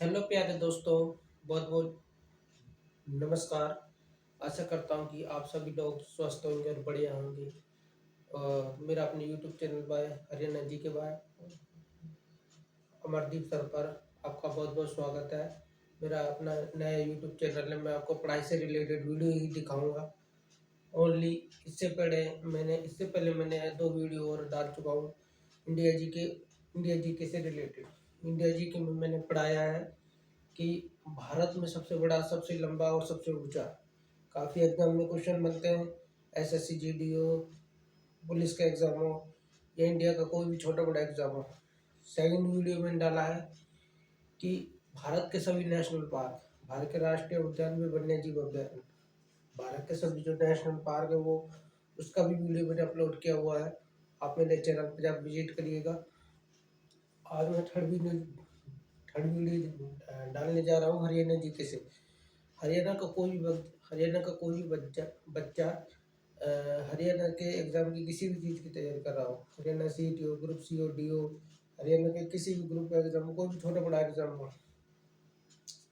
Hello प्यारे दोस्तों, बहुत बहुत नमस्कार। आशा करता हूँ कि आप सभी लोग स्वस्थ होंगे और बढ़िया होंगे। और मेरा अपने यूट्यूब चैनल बाय हरियाणा जी के बाय अमरदीप सर पर आपका बहुत बहुत स्वागत है। मेरा अपना नया यूट्यूब चैनल है। मैं आपको पढ़ाई से रिलेटेड वीडियो ही दिखाऊंगा ओनली। इससे पहले मैंने दो वीडियो और डाल चुका हूँ इंडिया जी के से रिलेटेड। इंडिया जी के में मैंने पढ़ाया है कि भारत में सबसे बड़ा, सबसे लंबा और सबसे ऊंचा। काफ़ी एग्जाम में क्वेश्चन बनते हैं। एसएससी जीडी हो, पुलिस का एग्ज़ाम हो या इंडिया का कोई भी छोटा बड़ा एग्ज़ाम हो। सेकंड वीडियो में डाला है कि भारत के सभी नेशनल पार्क, भारत के राष्ट्रीय उद्यान में वन्य जीव अभ्यारण्य, भारत के सभी जो नेशनल पार्क है वो, उसका भी वीडियो मैंने अपलोड किया हुआ है। आप मेरे चैनल पर जाकर विजिट करिएगा। आज मैं थर्ड वीडियो डालने जा रहा हूँ हरियाणा जीके से। हरियाणा का कोई भी बच्चा हरियाणा के एग्ज़ाम की किसी भी चीज़ की तैयारी कर रहा हो, हरियाणा सीईटी हो, ग्रुप सी हो, डी हो, हरियाणा के किसी भी ग्रुप का एग्ज़ाम हो, कोई भी छोटा बड़ा एग्ज़ाम हो,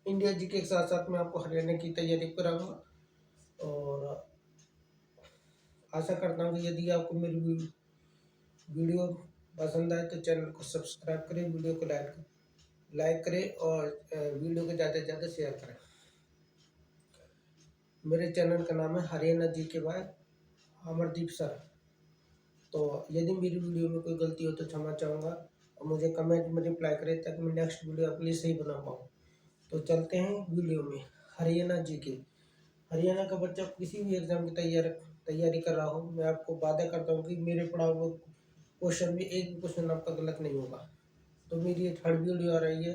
इंडिया जीके के साथ साथ मैं आपको हरियाणा की तैयारी कराऊंगा। और आशा करता हूँ कि यदि आपको मेरी वीडियो पसंद आए तो चैनल को सब्सक्राइब करें, वीडियो को लाइक करें और वीडियो को ज़्यादा से ज़्यादा शेयर करें। मेरे चैनल का नाम है हरियाणा जी के बाय अमरदीप सर। तो यदि मेरी वीडियो में कोई गलती हो तो क्षमा चाहूँगा और मुझे कमेंट में रिप्लाई करें ताकि मैं नेक्स्ट वीडियो आपके लिए सही बना पाऊँ। तो चलते हैं वीडियो में। हरियाणा जी के, हरियाणा का बच्चा किसी भी एग्ज़ाम की तैयारी कर रहा हो, मैं आपको वादा करता हूँ कि मेरे पढ़ा हुआ क्वेश्चन में एक भी क्वेश्चन आपका गलत नहीं होगा। तो मेरी ये थर्ड वीडियो आ रही है।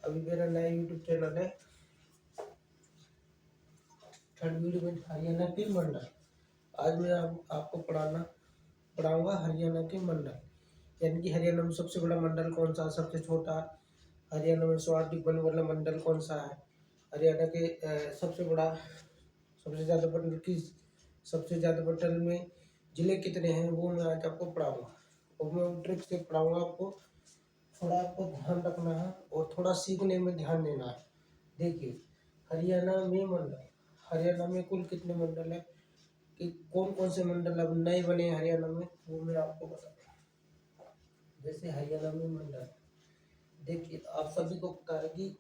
अभी मेरा नया यूट्यूब चैनल है। थर्ड वीडियो में हरियाणा के मंडल। आज मैं आपको पढ़ाऊंगा हरियाणा के मंडल, यानी कि हरियाणा में सबसे बड़ा मंडल कौन सा, सबसे छोटा, हरियाणा में सर्वाधिक वन वाला मंडल कौन सा है, हरियाणा के सबसे बड़ा, सबसे ज़्यादा मंडल किस, सबसे ज़्यादा मंडल में जिले कितने हैं, वो मैं आज आपको पढ़ाऊंगा। और मैं ट्रिक से पढ़ाऊंगा आपको। थोड़ा आपको ध्यान रखना है और थोड़ा सीखने में ध्यान देना है। देखिए, हरियाणा में कुल कितने मंडल है, कि कौन कौन से मंडल अब नए बने हैं हरियाणा में, वो मैं आपको बताता हूँ। जैसे हरियाणा में मंडल, देखिए आप सभी को पता है कि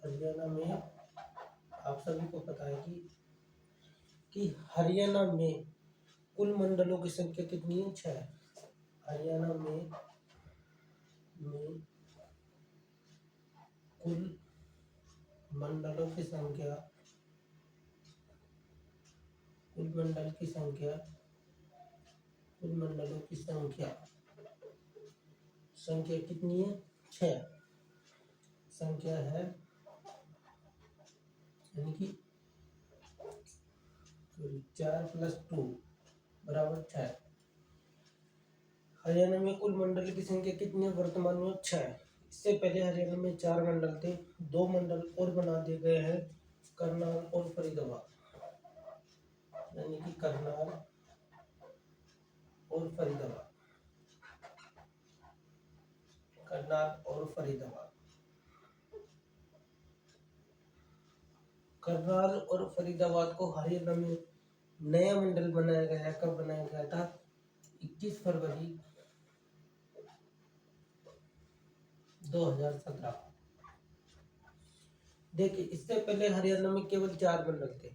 हरियाणा में, आप सभी को पता है कि हरियाणा में कुल मंडलों की संख्या कितनी है? 6। हरियाणा में कुल मंडलों की संख्या, कुल मंडलों की संख्या कितनी है? 6 संख्या है, यानी कि 4 + 2 = 6। हरियाणा में कुल मंडल की संख्या कितनी है वर्तमान में? 6। इससे पहले हरियाणा में 4 मंडल थे, 2 मंडल और बना दिए गए हैं, करनाल और फरीदाबाद, यानी कि करनाल और फरीदाबाद, करनाल और फरीदाबाद को हरियाणा में नया मंडल बनाया गया है। कब बनाया गया था? 21 फरवरी 2017। देखिए, इससे पहले हरियाणा में केवल 4 मंडल थे।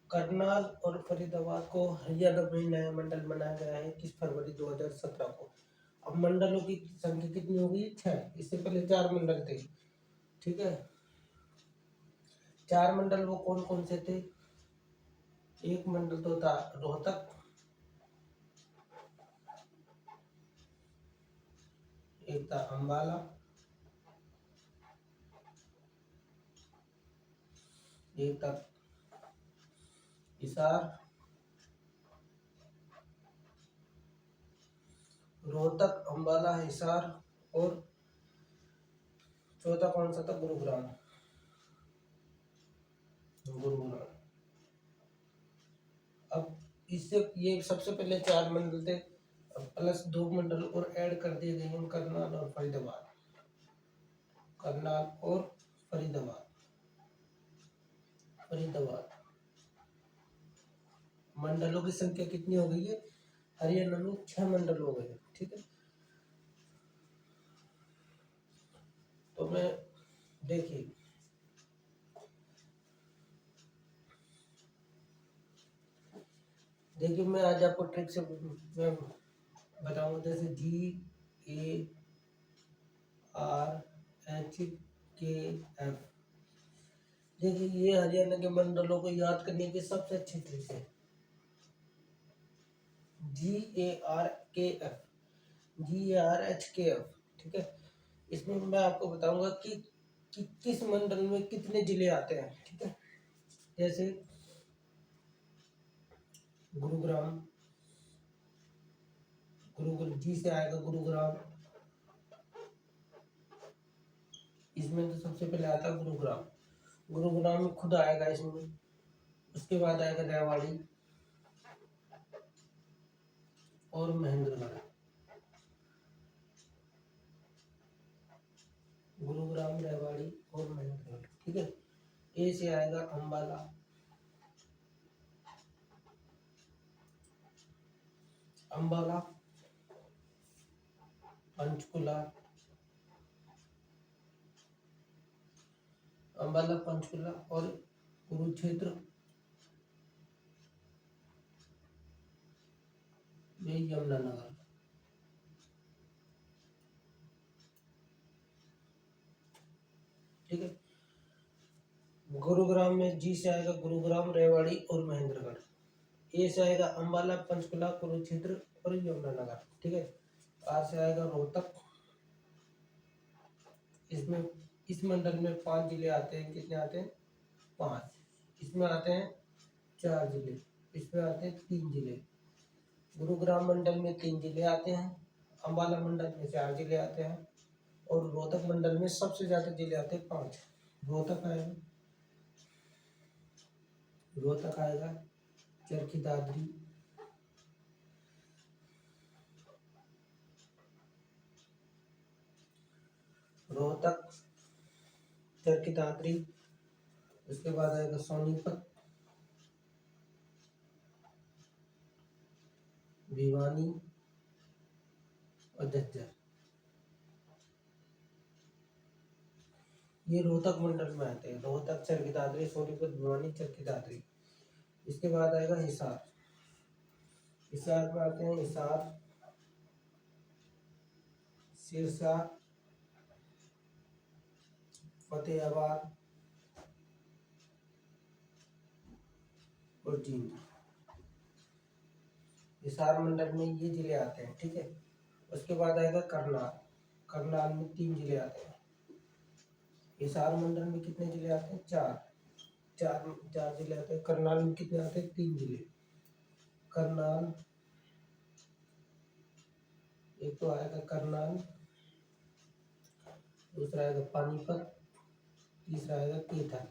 करनाल और फरीदाबाद को हरियाणा में नया मंडल बनाया गया है 21 फरवरी 2017 को। अब मंडलों की संख्या कितनी होगी? 6। इससे पहले 4 मंडल थे। ठीक है, 4 मंडल वो कौन कौन से थे? एक मंडल तो था रोहतक, एक था अंबाला, एक था हिसार, रोहतक, अंबाला, हिसार, और चौथा कौन सा था? गुरुग्राम। अब इससे ये सबसे पहले 4 मंडल थे। अब प्लस 2 मंडल और ऐड कर दिए गए हैं, करनाल और फरीदाबाद। करनाल और फरीदाबाद। फरीदाबाद मंडलों की संख्या कितनी हो गई है? हरियाणा में 6 मंडल हो गए। ठीक है, तो मैं देखिए मैं आज आपको ट्रिक से मैं बताऊंगा। जैसे GARHKF, देखिए ये हरियाणा के मंडलों को याद करने की सबसे अच्छी ट्रिक है। GARHKF, ठीक है। इसमें मैं आपको बताऊंगा कि किस मंडल में कितने जिले आते हैं। ठीक है, जैसे गुरुग्राम, जी से आएगा गुरुग्राम। इसमें तो सबसे पहले आता है गुरुग्राम। गुरुग्राम में खुद आएगा इसमें। उसके बाद आएगा रेवाड़ी और महेंद्रगढ़। गुरुग्राम, रेवाड़ी और महेंद्रगढ़। ठीक है, ए से आएगा अंबाला, पंचकुला, और कुरुक्षेत्र में यमुनानगर। ठीक है, गुरुग्राम में जी से आएगा गुरुग्राम, रेवाड़ी और महेंद्रगढ़। ए से आएगा अंबाला, पंचकुला, कुरुक्षेत्र और यमुनानगर। ठीक है, आर से आएगा रोहतक। इसमें इस मंडल में 5 जिले आते हैं। कितने आते हैं? 5। इसमें आते हैं 4 जिले, इसमें आते हैं 3 जिले। गुरुग्राम मंडल में 3 जिले आते हैं, अंबाला मंडल में 4 जिले आते हैं और रोहतक मंडल में सबसे ज्यादा जिले आते हैं 5। रोहतक आएगा चरखी दादरी, उसके बाद आएगा सोनीपत, भिवानी और झज्जर। ये रोहतक मंडल में आते हैं। रोहतक, चरखी दादरी, सोनीपत, भिवानी, चरखी दादरी। इसके बाद आएगा हिसार। हिसार में आते हैं हिसार, सिरसा, फतेहाबाद और जींद। हिसार मंडल में ये जिले आते हैं। ठीक है, उसके बाद आएगा करनाल। करनाल में 3 जिले आते हैं। हिसार मंडल में कितने जिले आते हैं? 4 जिले आते हैं। करनाल में कितने आते हैं? 3 जिले। करनाल, एक तो आएगा करनाल, दूसरा आएगा पानीपत, तीसरा आएगा कैथल।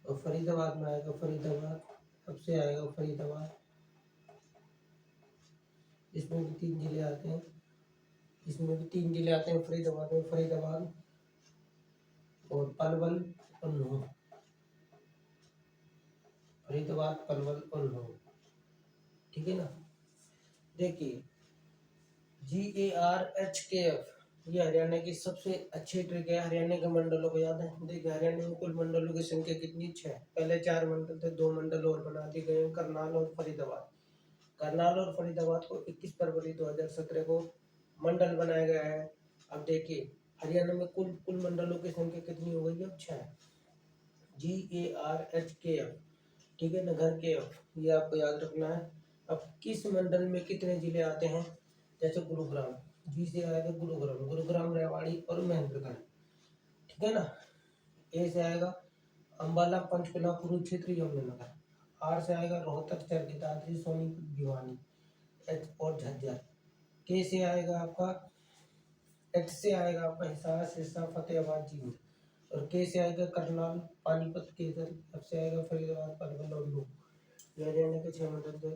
और फरीदाबाद में आएगा सबसे आएगा फरीदाबाद। इसमें भी 3 जिले आते हैं। फरीदाबाद में फरीदाबाद और पलवल और नूंह। फरीदाबाद, पलवल और नूंह। ठीक है ना। देखिए GARHKF ये हरियाणा की सबसे अच्छी ट्रिक है। हरियाणा के मंडलों को याद है। देखिए हरियाणा में कुल मंडलों की संख्या कितनी? 6। पहले 4 मंडल थे, 2 मंडल और बना दिए गए, करनाल और फरीदाबाद। करनाल और फरीदाबाद को 21 फरवरी 2017 को मंडल बनाया गया है। अब देखिए हरियाणा में कुल मंडलों की संख्या कितनी हो गई है? 6। GARHKF, ठीक है ना। घर के F, ये आपको याद रखना है। अब किस मंडल में कितने जिले आते हैं? जैसे गुरुग्राम, जी से आएगा गुरुग्राम, रेवाड़ी और महेंद्रगढ़। ठीक है ना। ए से आएगा अंबाला, पंचकुला, कुरुक्षेत्र, यमुनानगर। आर से आएगा रोहतक, चरखी दादरी, सोनीपत, भिवानी और झज्जर। के से आएगा आपका एच से आएगा आपका हिसार, सिरसा, फतेहाबाद, जींद। और के से आएगा करनाल, पानीपत, कैथल। एफ से आएगा फरीदाबाद, पलवल और नूंह। ये हरियाणा के 6 मंडल थे।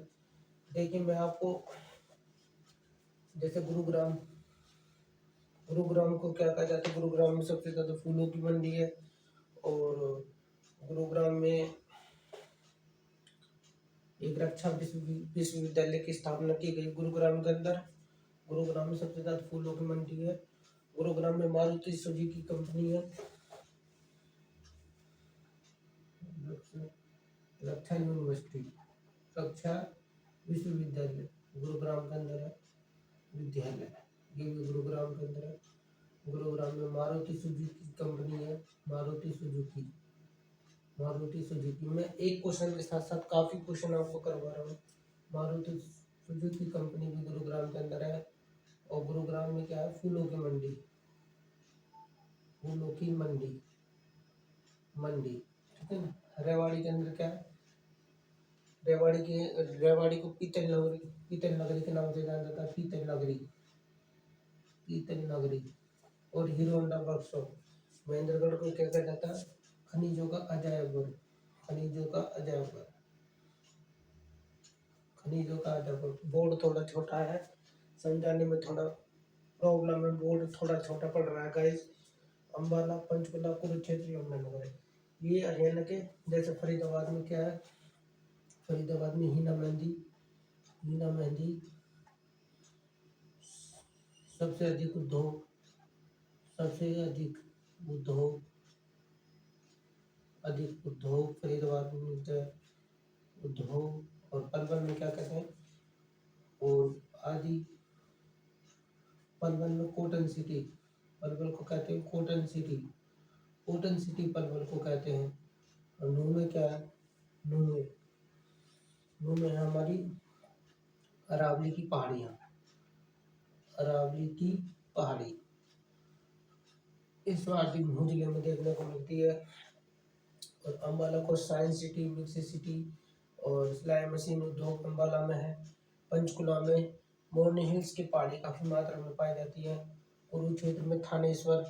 देखिए मैं आपको जैसे गुरुग्राम को क्या कहा जाता है, गुरुग्राम में सबसे ज़्यादा फूलों की मंडी है। और गुरुग्राम में एक रक्षा विश्वविद्यालय की स्थापना की गई गुरुग्राम के अंदर। गुरुग्राम में सबसे ज़्यादा फूलों की मंडी है। गुरुग्राम में मारुति सुजुकी कंपनी है। रक्षा यूनिवर्सिटी, रक्षा विश्वविद्यालय गुरुग्राम के अंदर है, विद्यालय ये भी गुरुग्राम के अंदर है। गुरुग्राम में मारुति सुजुकी कंपनी है, मारुति सुजुकी। मैं एक क्वेश्चन के साथ साथ काफ़ी क्वेश्चन आपको करवा रहा हूँ। मारुति सुजुकी कंपनी भी गुरुग्राम के अंदर है। और गुरुग्राम में क्या है, फूलों की मंडी, फूलों की मंडी ठीक है ना। रेवाड़ी के अंदर क्या है, रेवाड़ी को पीतल नगरी के नाम से जाना जाता है, पीतल नगरी। और हीरो होंडा वर्कशॉप, महेंद्रगढ़ को क्या कहा जाता है, खनिजों का अजायब घर, खनिजों का अजायब घर। बोर्ड थोड़ा छोटा है, समझाने में थोड़ा प्रॉब्लम है, बोर्ड थोड़ा छोटा पड़ रहा है गाइस। अम्बाला, पंचकुला, कुरुक्षेत्र, यमुनानगर है। ये हरियाणा के, जैसे फरीदाबाद में क्या है, फरीदाबाद में हीना मेहंदी सबसे अधिक उद्योग फरीदाबाद में मिलता है, उद्योग। और पलवल में क्या कहते हैं, और आदि पलवल में कॉटन सिटी, पलवल को कहते हैं कॉटन सिटी पलवल को कहते हैं। और नूह में क्या है, नूह में है हमारी अरावली की पहाड़ी, इस वादी नूह जिले में देखने को मिलती है। और अम्बाला को साइंस सिटी, मिक्सी सिटी और सिलाई मशीन उद्योग अम्बाला में है। पंचकुला में मोरनी हिल्स की पहाड़ी काफ़ी मात्रा में पाई जाती है। कुरुक्षेत्र में थानेश्वर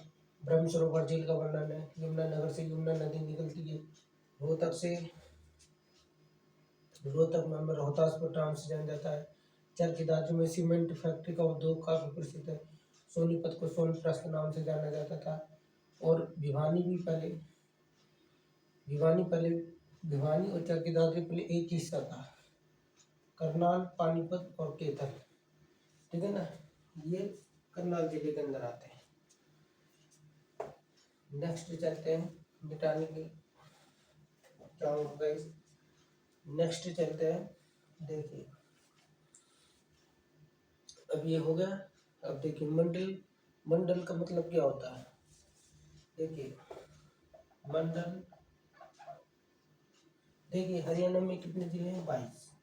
ब्रह्म सरोवर झील का वर्णन है। यमुनानगर से यमुना नदी निकलती है। रोहतक में हमें रोहतासपुर नाम से जाना जाता है। चरखी में सीमेंट फैक्ट्री का उद्योग काफ़ी प्रसिद्ध है। सोनीपत को सोनप्रस्थ नाम से जाना जाता था। और भिवानी और चरखी पहले एक ही हिस्सा था। करनाल, पानीपत और केतन, ठीक है ना, ये करनाल जिले के अंदर आते हैं। नेक्स्ट चलते हैं, मिटाने की चाहूँगा। नेक्स्ट चलते हैं, देखिए अब ये हो गया। अब देखिए मंडल का मतलब क्या होता है। देखिए मंडल, देखिए हरियाणा में कितने जिले हैं, 22।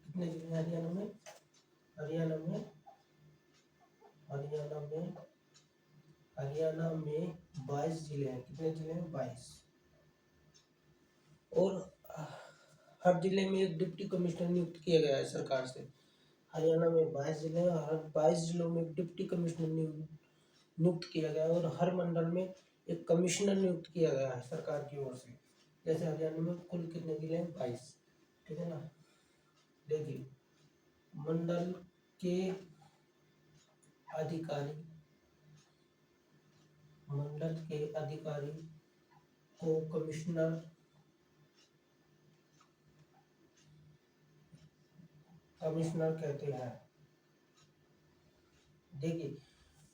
कितने जिले हैं हरियाणा में 22 जिले हैं। कितने जिले हैं, 22। और हर जिले में एक डिप्टी कमिश्नर नियुक्त किया गया है सरकार से। हरियाणा में 22 जिले हैं और हर 22 जिलों में एक डिप्टी कमिश्नर नियुक्त किया गया है। और हर मंडल में एक कमिश्नर नियुक्त किया गया है सरकार की ओर से। जैसे हरियाणा में कुल कितने जिले हैं, 22, ठीक है ना। देखिए मंडल के अधिकारी को कमिश्नर कहते हैं। देखिए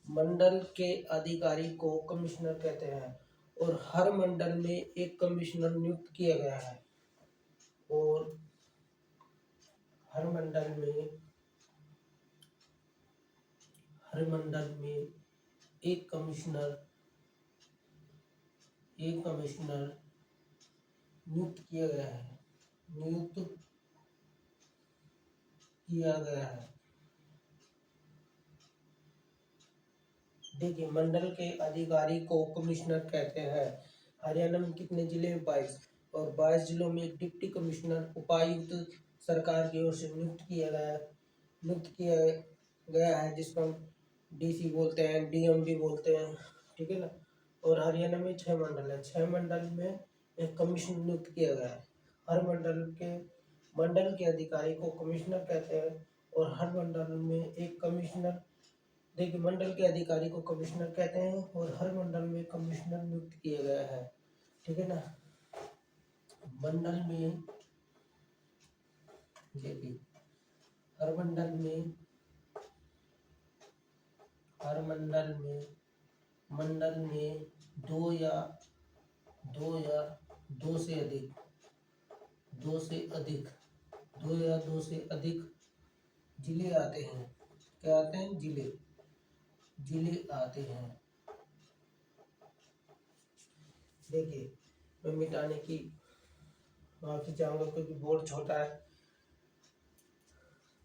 मंडल के अधिकारी को कमिश्नर कहते हैं। और हर मंडल में एक कमिश्नर नियुक्त किया गया है। और हर मंडल में एक कमिश्नर नियुक्त किया गया है। देखिए मंडल के अधिकारी को कमिश्नर कहते हैं। हरियाणा में कितने जिले हैं, 22। और 22 जिलों में एक डिप्टी कमिश्नर उपायुक्त सरकार की ओर से नियुक्त किया गया है, जिसको हम डीसी बोलते हैं, डीएम भी बोलते हैं, ठीक है ना। और हरियाणा में 6 मंडल है। 6 मंडल में एक कमिश्नर नियुक्त किया गया है। हर मंडल के मंडल के अधिकारी को कमिश्नर कहते हैं और हर मंडल में एक कमिश्नर, देखिए मंडल के अधिकारी को कमिश्नर कहते हैं और हर मंडल में कमिश्नर नियुक्त किया गया है, ठीक है ना। मंडल में देखिए हर मंडल में दो या दो से अधिक जिले आते हैं। क्या आते हैं? जिले आते हैं। देखिए मैं मिटाने की माफी चाहूंगा क्योंकि बोर्ड छोटा है।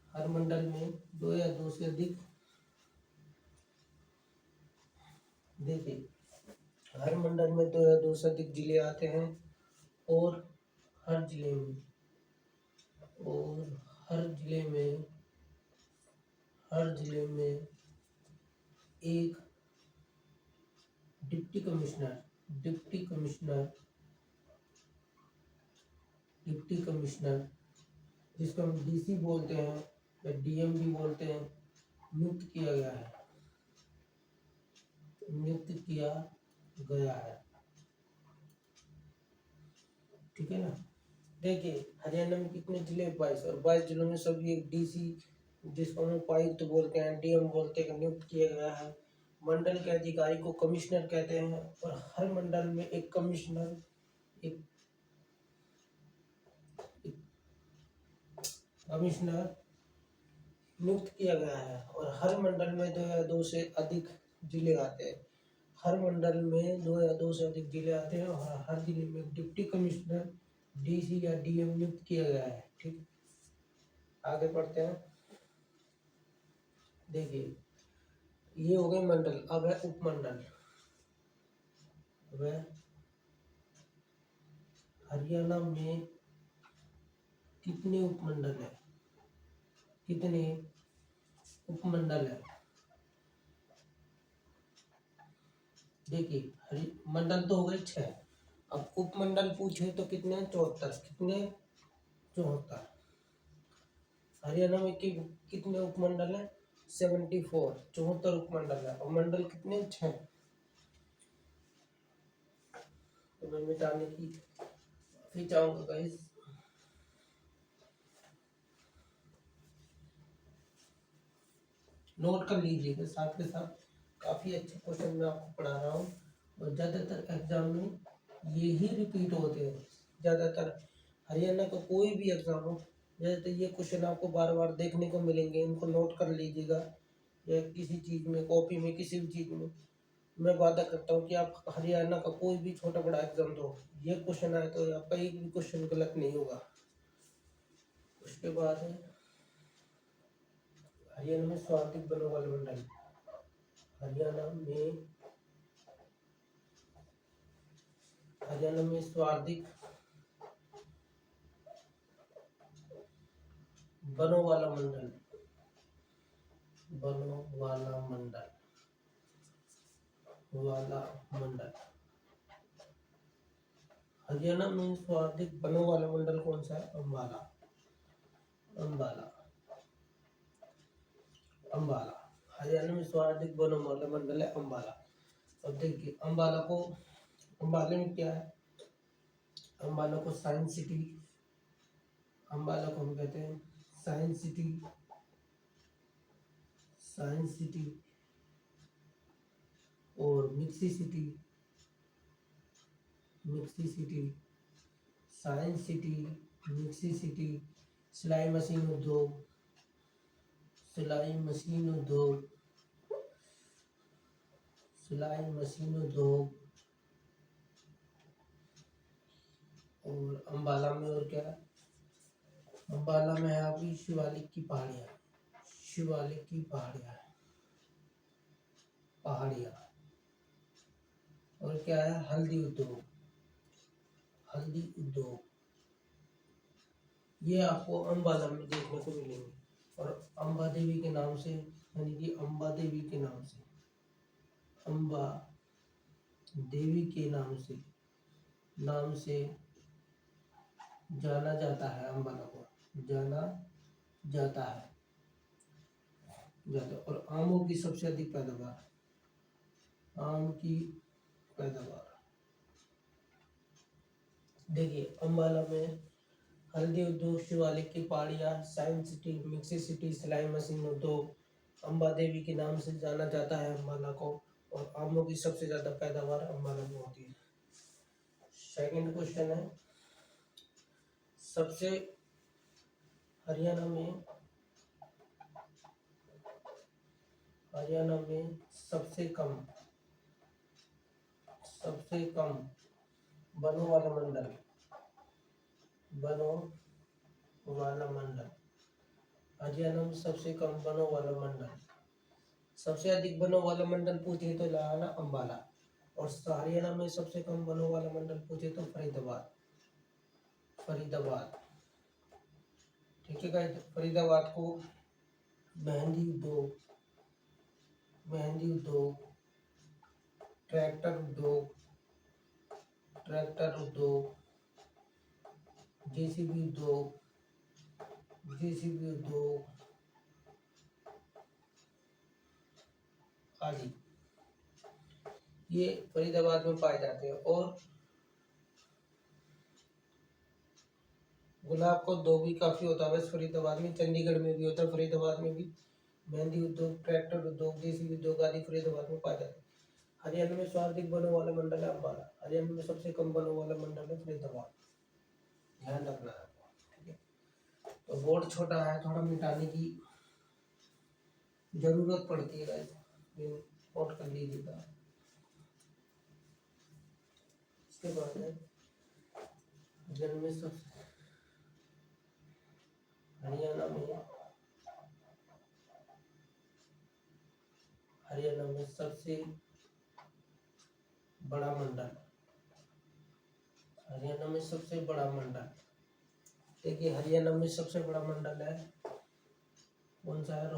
हर मंडल में दो या दो से अधिक, देखिए हर मंडल में दो या दो से अधिक जिले आते हैं और हर जिले में एक डिप्टी कमिश्नर जिसको हम डीसी बोलते हैं या डीएम भी बोलते हैं, नियुक्त किया गया है, ठीक है ना। देखिए हरियाणा में कितने जिले? 22, और 22 जिलों में सभी एक डीसी जिसको हम उपायुक्त बोलते हैं, डीएम बोलते हैं, नियुक्त किया गया है। मंडल के अधिकारी को कमिश्नर कहते हैं और हर मंडल में एक कमिश्नर नियुक्त किया गया है और हर मंडल में दो या दो से अधिक जिले आते हैं। हर मंडल में दो या दो से अधिक जिले आते हैं और हर जिले में डिप्टी कमिश्नर, डीसी या डीएम नियुक्त किया गया है, ठीक। आगे बढ़ते हैं। देखिए ये हो गए मंडल। अब है उपमंडल। वह हरियाणा में कितने उपमंडल है? देखिए मंडल तो हो गए 6। अब उपमंडल पूछे तो कितने? 74। 74। हरियाणा में कितने उपमंडल है? 74। 74 उपमंडल है और मंडल कितने? 6। तो मैं मिटाने की माफी चाहूंगा गाइस। नोट कर लीजिएगा साथ के साथ, काफी अच्छे क्वेश्चन मैं आपको पढ़ा रहा हूँ और ज्यादातर एग्जाम में ये ही रिपीट होते हैं। ज्यादातर हरियाणा का कोई भी एग्जाम हो, ज्यादातर ये क्वेश्चन आपको बार बार देखने को मिलेंगे। इनको नोट कर लीजिएगा या किसी चीज में, कॉपी में, किसी भी चीज में। मैं वादा करता हूँ कि आप हरियाणा का कोई भी छोटा बड़ा एग्जाम दो, ये क्वेश्चन आए तो आपका एक भी क्वेश्चन गलत नहीं होगा। उसके बाद है हरियाणा में सर्वाधिक वनों वाले मंडल। हरियाणा में सर्वाधिक वनों वाला मंडल। हरियाणा में सर्वाधिक वनों वाला मंडल कौन सा है? अंबाला। हरियाणा में सर्वाधिक वनों वाला मंडल है अंबाला। अब देखिए अंबाले में क्या है? अंबाला को साइंस सिटी, अंबाला को हम कहते हैं साइंस सिटी और mixie city, science city, mixie city, सिलाई मशीन उद्योग और अंबाला में और क्या है? अंबाला में है आपकी शिवालिक की पहाड़ियाँ और क्या है? हल्दी उद्योग। ये आपको अंबाला में देखने को मिलेंगे और अंबा देवी के नाम से, यानी कि अंबा देवी के नाम से जाना जाता है अंबाला को। जाना जाता है ज़्यादा। और आमों की सबसे अधिक पैदावार, आम की पैदावार। देखिए अम्बाला में हल्दी उद्योग, शिवालिक की पहाड़ियाँ, साइंस सिटी, मिक्सी सिटी, सिलाई मशीन उद्योग, अम्बा देवी के नाम से जाना जाता है अम्बाला को। और आमों की सबसे ज़्यादा पैदावार अम्बाला में होती है। सेकंड क्वेश्चन है, सबसे हरियाणा में सबसे कम वनों वाला मंडल, हरियाणा में सबसे कम वनों वाला मंडल। सबसे अधिक वनों वाला मंडल पूछे तो लाना अम्बाला, और हरियाणा में सबसे कम वनों वाला मंडल पूछे तो फरीदाबाद। ठीक है गाइस, फरीदाबाद को मेहंदी उद्योग, ट्रैक्टर उद्योग, जेसीबी उद्योग आदि ये फरीदाबाद में पाए जाते हैं। और गुलाब का उद्योग भी काफी होता है बस फरीदाबाद में, चंडीगढ़ में भी होता है, फरीदाबाद में भी मेहंदी उद्योग, ट्रैक्टर उद्योग, जेसीबी उद्योग आदि फरीदाबाद में पाए जाते हैं। हरियाणा में सर्वाधिक वनों वाला मंडल है अम्बाला, हरियाणा में सबसे कम वनों वाला मंडल है फरीदाबाद। ध्यान रखना है आपको, ठीक है। तो बोर्ड छोटा है, थोड़ा मिटाने की जरूरत पड़ती है, नोट कर लीजिएगा। इसके बाद है हरियाणा में सबसे बड़ा मंडल, देखिए हरियाणा में सबसे बड़ा मंडल है कौन सा है?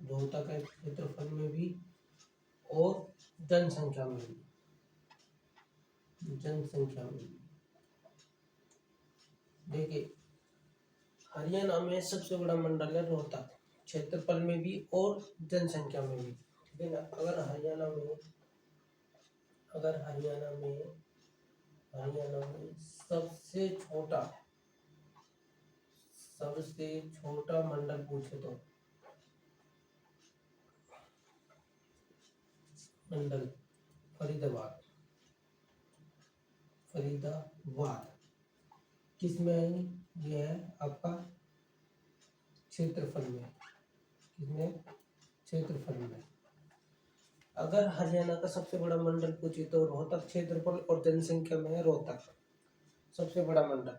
रोहतक है, क्षेत्रफल में भी और जनसंख्या में भी। देखिए हरियाणा में सबसे बड़ा मंडल है रोहतक, क्षेत्रफल में भी और जनसंख्या में भी, ठीक है ना। अगर हरियाणा में सबसे छोटा मंडल पूछे तो मंडल फरीदाबाद किसमें है? ये है आपका क्षेत्रफल में, अगर हरियाणा का सबसे बड़ा मंडल पूछे तो रोहतक, क्षेत्रफल और जनसंख्या में है रोहतक सबसे बड़ा मंडल।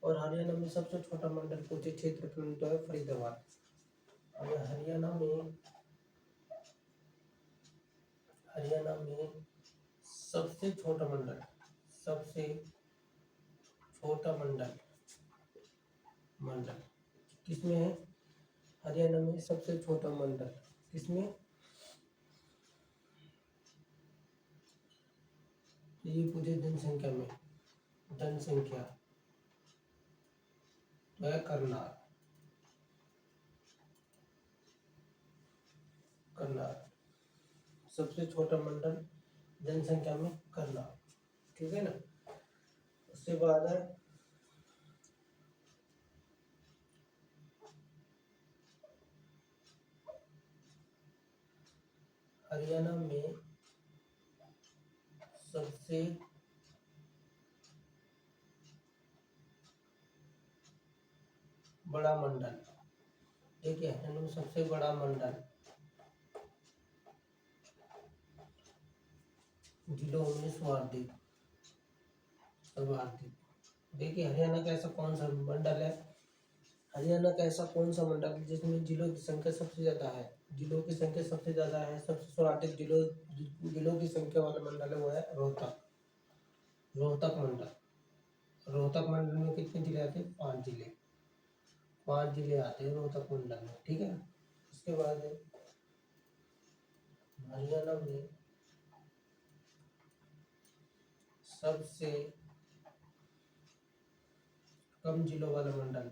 और हरियाणा में सबसे छोटा मंडल पूछे क्षेत्रफल में तो है फरीदाबाद। अगर हरियाणा में सबसे छोटा मंडल किसमें है? हरियाणा में सबसे छोटा मंडल किसमें? ये पूछे जनसंख्या में, तो है करनाल। सबसे छोटा मंडल जनसंख्या में करनाल, ठीक है ना। उसके बाद है हरियाणा में सबसे बड़ा मंडल, देखिए हरियाणा में सबसे बड़ा मंडल जिलों में सर्वाधिक। देखिए हरियाणा का ऐसा कौन सा मंडल है, जिसमें जिलों की संख्या सबसे ज्यादा है? सबसे सर्वाधिक जिलों की संख्या वाला मंडल है वो है रोहतक मंडल में कितने जिले आते हैं? 5 जिले आते हैं रोहतक मंडल में, ठीक है। उसके बाद हरियाणा में सबसे कम जिलों वाला मंडल,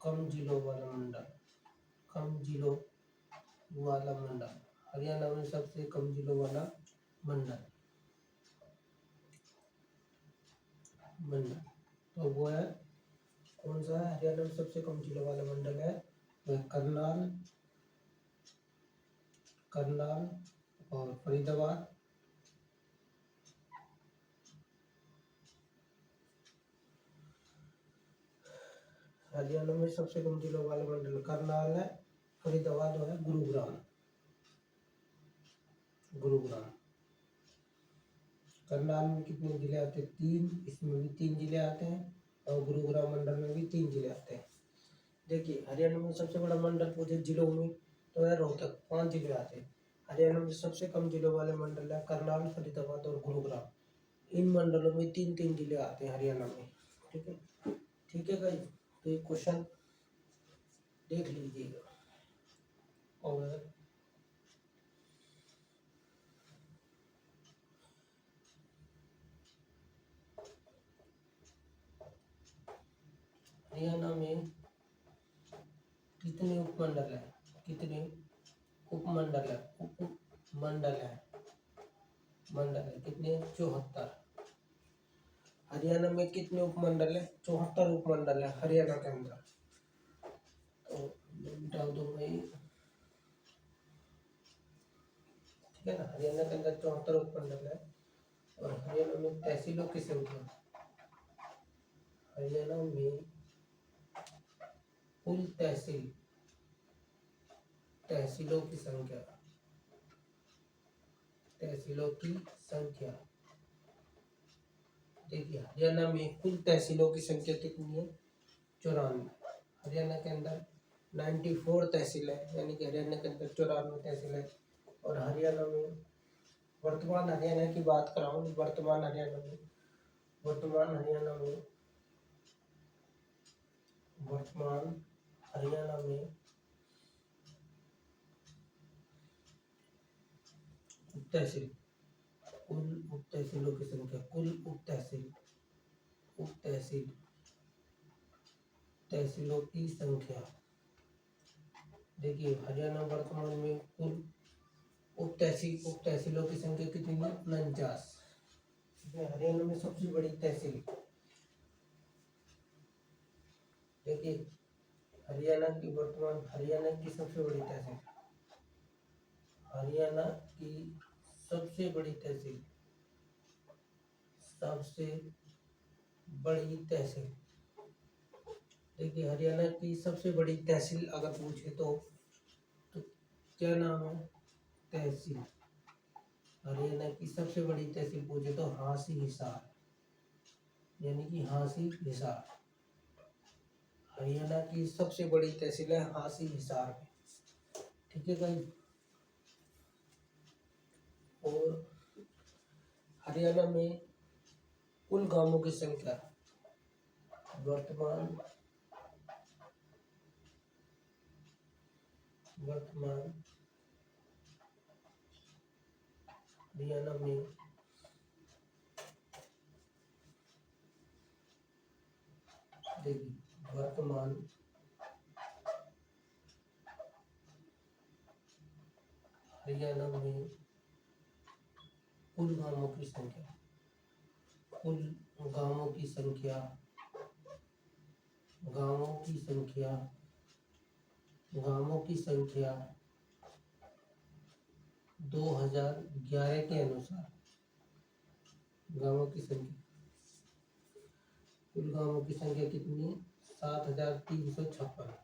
कम जिलों वाला मंडल, कम जिलों वाला मंडल, हरियाणा में सबसे कम जिलों वाला मंडल, मंडल तो वो है कौन सा है? हरियाणा में सबसे कम जिलों वाला मंडल है वह करनाल, करनाल और फरीदाबाद, हरियाणा में सबसे कम जिलों वाला मंडल करनाल है, फरीदाबाद है गुरुग्राम, गुरुग्राम। करनाल में कितने जिले आते हैं? 3, इसमें भी 3 जिले आते हैं और गुरुग्राम मंडल में भी 3 जिले आते हैं। देखिए हरियाणा में सबसे बड़ा मंडल पूछे जिलों में तो है रोहतक, 5 जिले आते हैं। हरियाणा में सबसे कम जिलों वाले मंडल है करनाल, फरीदाबाद और गुरुग्राम। इन मंडलों में 3-3 जिले आते हैं हरियाणा में। ठीक है, ठीक है गाइस, तो ये क्वेश्चन देख लीजिएगा। और हरियाणा में कितने उपमंडल है? कितने उपमंडल है? उपमंडल है, मंडल है कितने? 74। हरियाणा में कितने उपमंडल है? 74 उपमंडल है हरियाणा के अंदर। तो डाल दो भाई, ठीक है ना। हरियाणा के अंदर 74 उपमंडल है और हरियाणा में तहसीलों की संख्या, हरियाणा में कुल तहसील, तहसीलों की संख्या, तहसीलों की संख्या। देखिए हरियाणा में कुल तहसीलों की संख्या कितनी है? 94। हरियाणा के अंदर 94 तहसील है, यानी कि हरियाणा के अंदर 94 तहसील है। और हरियाणा में वर्तमान हरियाणा की बात कर रहा हूँ, वर्तमान हरियाणा में, वर्तमान हरियाणा में, वर्तमान हरियाणा में तहसील, कुल उप तहसीलों की संख्या, कुल उप तहसील, उप तहसील, तहसीलों की संख्या। देखिए हरियाणा वर्तमान में कुल उप तहसीलों की संख्या कितनी है? 49। हरियाणा में सबसे बड़ी तहसील, देखिए हरियाणा की वर्तमान, हरियाणा की सबसे बड़ी तहसील, हरियाणा की सबसे बड़ी तहसील, सबसे बड़ी तहसील। देखिए हरियाणा की सबसे बड़ी तहसील अगर पूछे तो क्या नाम है? तहसील, हरियाणा की सबसे बड़ी तहसील पूछे तो हांसी हिसार, यानी कि हांसी हिसार। हरियाणा की सबसे बड़ी तहसील है हांसी हिसार में। ठीक है भाई। और हरियाणा में कुल गांवों की संख्या, वर्तमान हरियाणा में देखिए वर्तमान हरियाणा में कुल गांवों की संख्या, कुल गांवों की संख्या, गांवों की संख्या, गांवों की संख्या 2011 के अनुसार, गांवों की संख्या, कुल गांवों की संख्या कितनी है? 7356।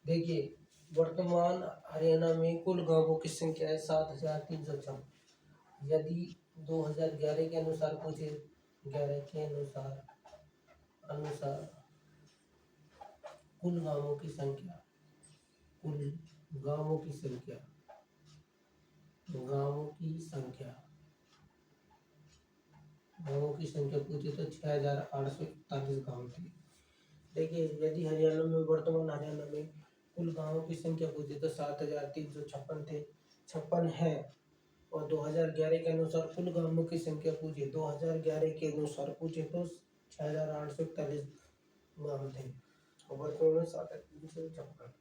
देखिए वर्तमान हरियाणा में कुल गांवों की संख्या है 7356। यदि 2011 के अनुसार पूछे, 11 के अनुसार कुल गांवों की संख्या, कुल गांवों की संख्या, गांवों की संख्या, गांवों की संख्या पूछे तो 6841 गाँव थे। देखिए यदि हरियाणा में, वर्तमान हरियाणा में कुल गांवों की संख्या पूछे तो 7356 थे, 56 है। और 2011 के अनुसार कुल गांवों की संख्या पूछे, 2011 के अनुसार पूछे तो 6841 नाम थे। और वर्तमान में 7,356।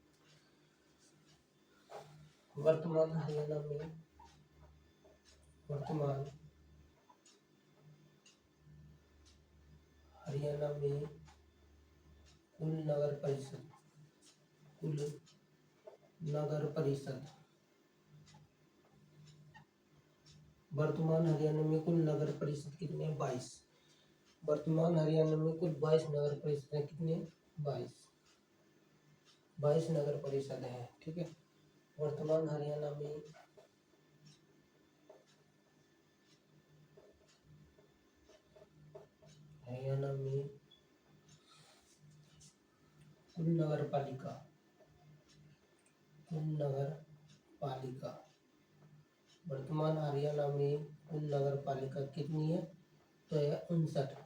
वर्तमान हरियाणा में कुल नगर परिषद वर्तमान हरियाणा में कुल नगर परिषद कितने? 22। वर्तमान हरियाणा में कुल 22 नगर परिषद है। कितने? 22 नगर परिषद है। ठीक है। वर्तमान हरियाणा में कुल नगर पालिका वर्तमान हरियाणा में कुल नगर पालिका कितनी है? तो है 59।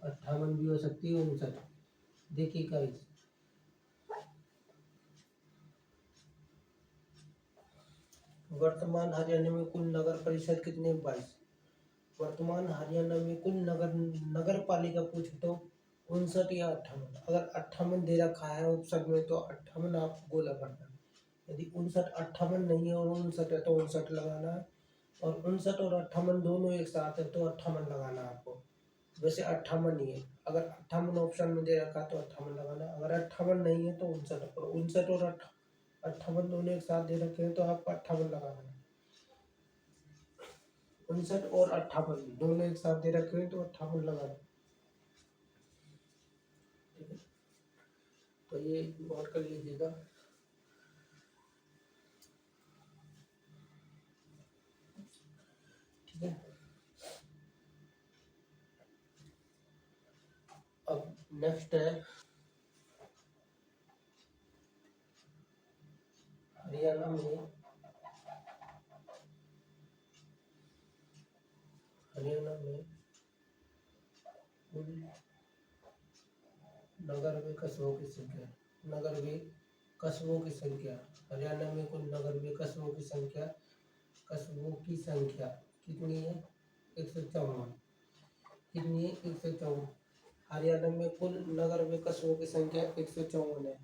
58 भी हो सकती है, 59। देखिए गाइस, वर्तमान हरियाणा में कुल नगर परिषद कितने? 22। वर्तमान हरियाणा में कुल नगर पालिका पूछे तो 59 या 58। अगर 58 दे रखा है ऑप्शन में तो 58 आप गोला करना है। यदि 59 58 नहीं है और 59 है तो 59 लगाना है, और 59 और 58 दोनों एक साथ है तो 58 लगाना है आपको। वैसे 58 ही है। अगर 58 ऑप्शन में दे रखा है तो 58 लगाना है। अगर 58 नहीं है तो 59, और 59 और 58 दोनों एक साथ दे रखे हैं तो आपको 58 लगाना है। 59 और 58 दोनों एक साथ दे रखे हैं तो 58 लगाना है। ठीक है, तो ये नोट कर लीजिएगा। ठीक है, अब नेक्स्ट है हरियाणा में कुल नगर व कस्बों की संख्या। हरियाणा में कुल नगर व कस्बों की संख्या कितनी है? 154। कितनी है? 154। हरियाणा में कुल नगर व कस्बों की संख्या 154 है।